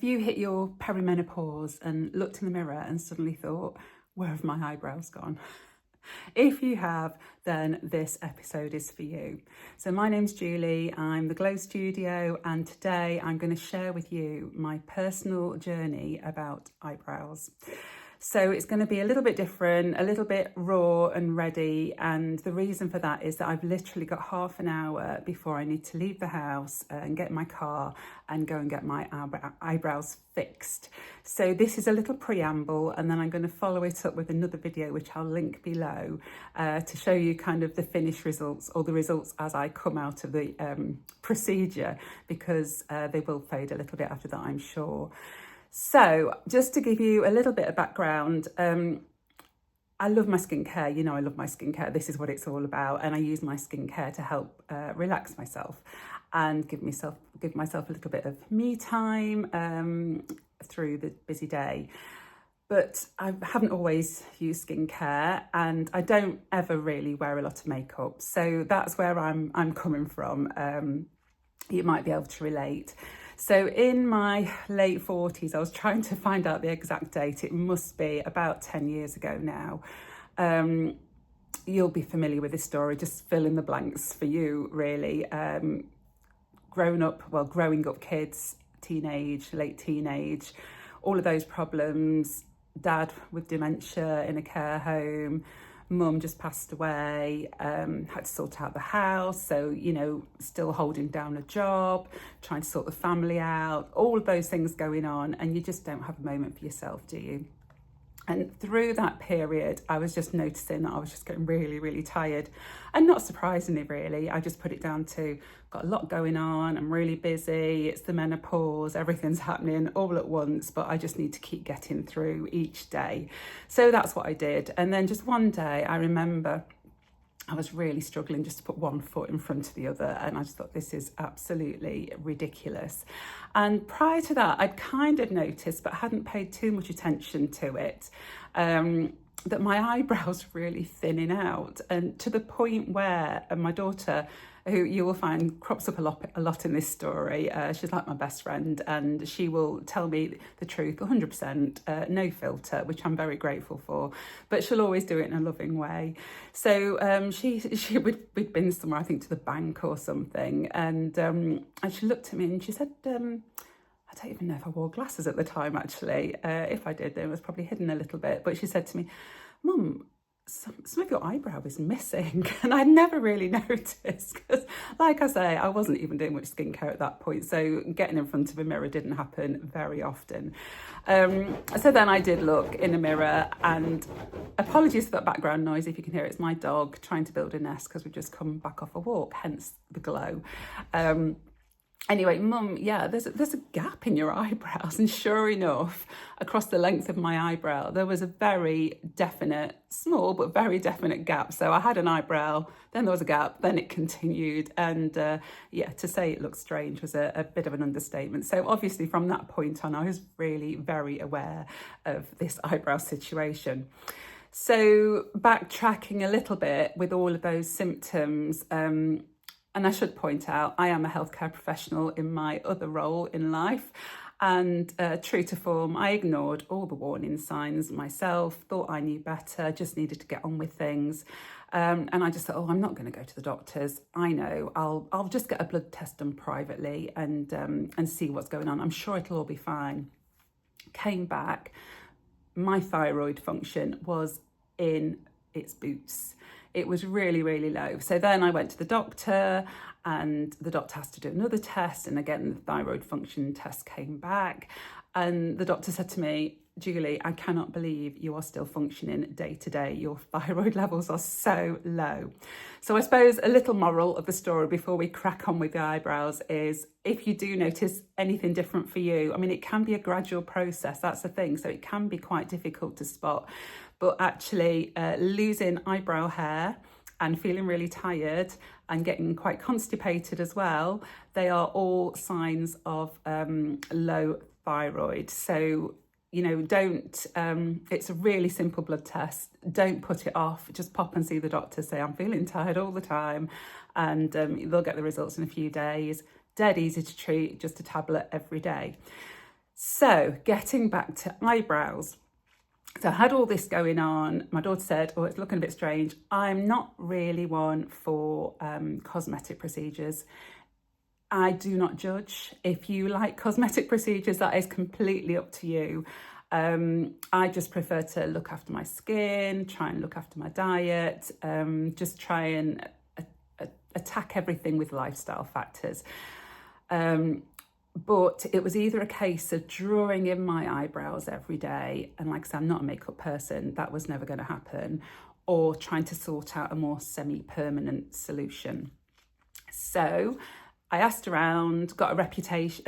you hit your perimenopause and looked in the mirror and suddenly thought, where have my eyebrows gone? If you have, then this episode is for you. So my name's Julie, I'm the Glow Studio, and today I'm going to share with you my personal journey about eyebrows. So it's going to be a little bit different, a little bit raw and ready, and the reason for that is that I've literally got half an hour before I need to leave the house and get in my car and go and get my eyebrows fixed. So this is a little preamble, and then I'm going to follow it up with another video which I'll link below to show you kind of the finished results, or the results as I come out of the procedure, because they will fade a little bit after that, I'm sure. So just to give you a little bit of background, I love my skincare. You know, I love my skincare. This is what it's all about. And I use my skincare to help relax myself and give myself a little bit of me time through the busy day. But I haven't always used skincare, and I don't ever really wear a lot of makeup. So that's where I'm coming from. You might be able to relate. So in my late 40s, I was trying to find out the exact date. It must be about 10 years ago now. You'll be familiar with this story, just fill in the blanks for you, really. Growing up kids, teenage, late teenage, all of those problems, dad with dementia in a care home, mum just passed away, had to sort out the house, so, you know, still holding down a job, trying to sort the family out, all of those things going on, and you just don't have a moment for yourself, do you? And through that period, I was just noticing that I was just getting really, really tired. And not surprisingly, really, I just put it down to, got a lot going on, I'm really busy, it's the menopause, everything's happening all at once, but I just need to keep getting through each day. So that's what I did. And then just one day, I remember I was really struggling just to put one foot in front of the other, and I just thought, this is absolutely ridiculous. And prior to that, I'd kind of noticed, but hadn't paid too much attention to it, that my eyebrows were really thinning out, and to the point where my daughter, who you will find crops up a lot in this story, she's like my best friend, and she will tell me the truth 100%, no filter, which I'm very grateful for, but she'll always do it in a loving way. So we'd been somewhere, I think to the bank or something, and she looked at me and she said, I don't even know if I wore glasses at the time, actually. If I did, then it was probably hidden a little bit, but she said to me, Mum, some of your eyebrow is missing. And I never really noticed, because like I say, I wasn't even doing much skincare at that point, so getting in front of a mirror didn't happen very often. So then I did look in a mirror, and apologies for that background noise if you can hear it, it's my dog trying to build a nest because we've just come back off a walk, hence the glow. Anyway, Mum, yeah, there's a gap in your eyebrows. And sure enough, across the length of my eyebrow, there was a very definite, small but very definite gap. So I had an eyebrow, then there was a gap, then it continued. And to say it looked strange was a bit of an understatement. So obviously from that point on, I was really very aware of this eyebrow situation. So backtracking a little bit with all of those symptoms, and I should point out, I am a healthcare professional in my other role in life. And true to form, I ignored all the warning signs myself, thought I knew better, just needed to get on with things. And I just thought, I'm not going to go to the doctors. I know, I'll just get a blood test done privately and see what's going on. I'm sure it'll all be fine. Came back, my thyroid function was in its boots. It was really, really low. So then I went to the doctor, and the doctor has to do another test. And again, the thyroid function test came back. And the doctor said to me, Julie, I cannot believe you are still functioning day to day. Your thyroid levels are so low. So I suppose a little moral of the story before we crack on with the eyebrows is, if you do notice anything different for you, I mean, it can be a gradual process. That's the thing. So it can be quite difficult to spot. But actually losing eyebrow hair and feeling really tired and getting quite constipated as well, they are all signs of low thyroid. So, you know, don't, it's a really simple blood test. Don't put it off. Just pop and see the doctor, say, I'm feeling tired all the time. And they'll get the results in a few days. Dead easy to treat, just a tablet every day. So getting back to eyebrows. So I had all this going on. My daughter said, oh, it's looking a bit strange. I'm not really one for cosmetic procedures. I do not judge. If you like cosmetic procedures, that is completely up to you. I just prefer to look after my skin, try and look after my diet, just try and attack everything with lifestyle factors. But it was either a case of drawing in my eyebrows every day, and like I said, I'm not a makeup person, that was never going to happen, or trying to sort out a more semi-permanent solution. So I asked around, got a recommendation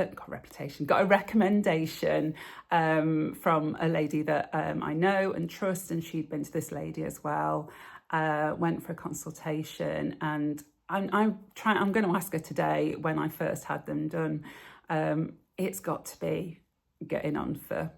from a lady that I know and trust, and she'd been to this lady as well. Went for a consultation, and I'm going to ask her today when I first had them done. It's got to be getting on for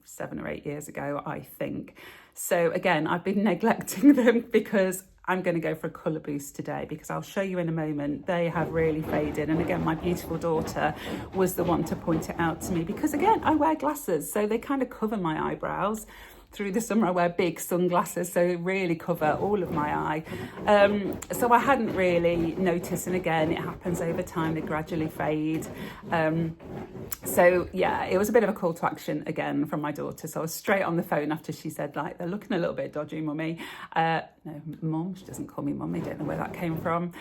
7 or 8 years ago, I think. So again, I've been neglecting them because I'm going to go for a colour boost today, because I'll show you in a moment, they have really faded. And again, my beautiful daughter was the one to point it out to me, because again, I wear glasses, so they kind of cover my eyebrows. Through the summer I wear big sunglasses, so they really cover all of my eye. So I hadn't really noticed, and again, it happens over time, they gradually fade. So yeah, it was a bit of a call to action again from my daughter. So I was straight on the phone after she said, like, they're looking a little bit dodgy, mummy. No, mum, she doesn't call me mummy, don't know where that came from.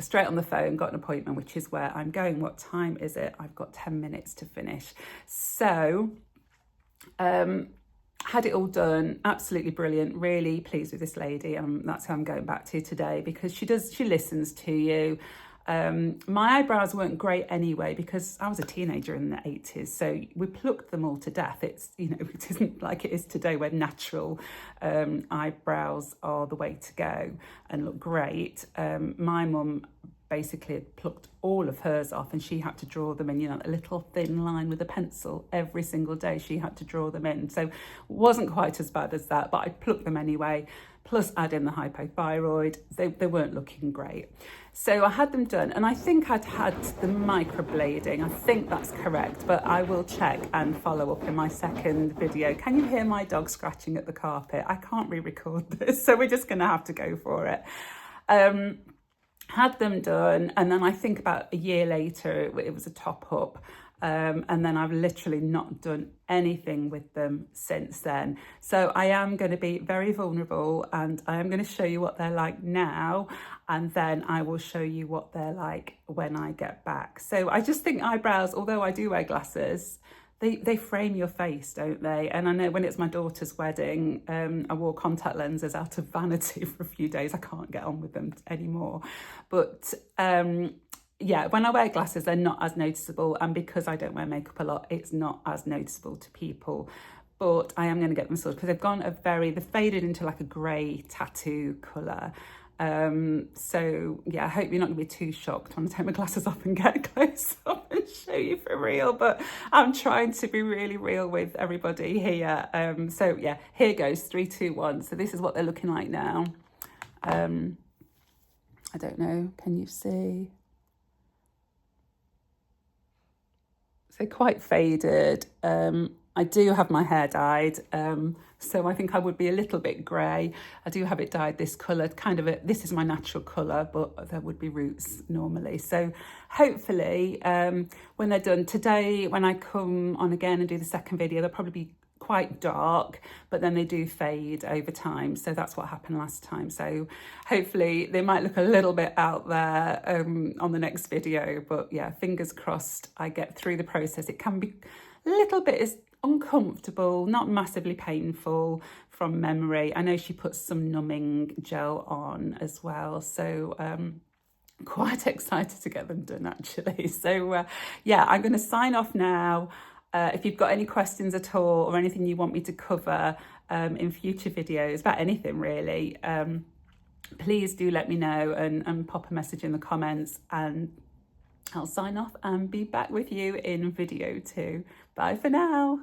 Straight on the phone, got an appointment, which is where I'm going. What time is it? I've got 10 minutes to finish. So had it all done, absolutely brilliant, really pleased with this lady. That's who I'm going back to today, because she listens to you. My eyebrows weren't great anyway, because I was a teenager in the 80s, so we plucked them all to death. It's, you know, it isn't like it is today, where natural eyebrows are the way to go and look great. My mum basically had plucked all of hers off, and she had to draw them in, you know, a little thin line with a pencil every single day. She had to draw them in, so it wasn't quite as bad as that, but I plucked them anyway, plus add in the hypothyroid. They weren't looking great. So I had them done, and I think I'd had the microblading. I think that's correct, but I will check and follow up in my second video. Can you hear my dog scratching at the carpet? I can't re-record this, so we're just going to have to go for it. Had them done, and then I think about a year later, it was a top up. And then I've literally not done anything with them since then. So I am going to be very vulnerable, and I am going to show you what they're like now, and then I will show you what they're like when I get back. So I just think eyebrows, although I do wear glasses, they frame your face, don't they? And I know when it's my daughter's wedding, I wore contact lenses out of vanity for a few days. I can't get on with them anymore. But yeah, when I wear glasses, they're not as noticeable. And because I don't wear makeup a lot, it's not as noticeable to people. But I am going to get them sorted, because they've faded into like a grey tattoo colour. So yeah, I hope you're not gonna be too shocked when I take my glasses off and get close up and show you for real, but I'm trying to be really real with everybody here. So yeah, here goes, 3, 2, 1. So this is what they're looking like now. I don't know, can you see? So quite faded. I do have my hair dyed, so I think I would be a little bit grey. I do have it dyed this colour, this is my natural colour, but there would be roots normally. So hopefully when they're done today, when I come on again and do the second video, they'll probably be quite dark, but then they do fade over time. So that's what happened last time. So hopefully they might look a little bit out there on the next video, but yeah, fingers crossed I get through the process. It can be a little bit uncomfortable, not massively painful from memory. I know she puts some numbing gel on as well, so quite excited to get them done actually. So yeah, I'm going to sign off now. If you've got any questions at all, or anything you want me to cover in future videos about anything really, please do let me know and pop a message in the comments, and I'll sign off and be back with you in video 2. Bye for now.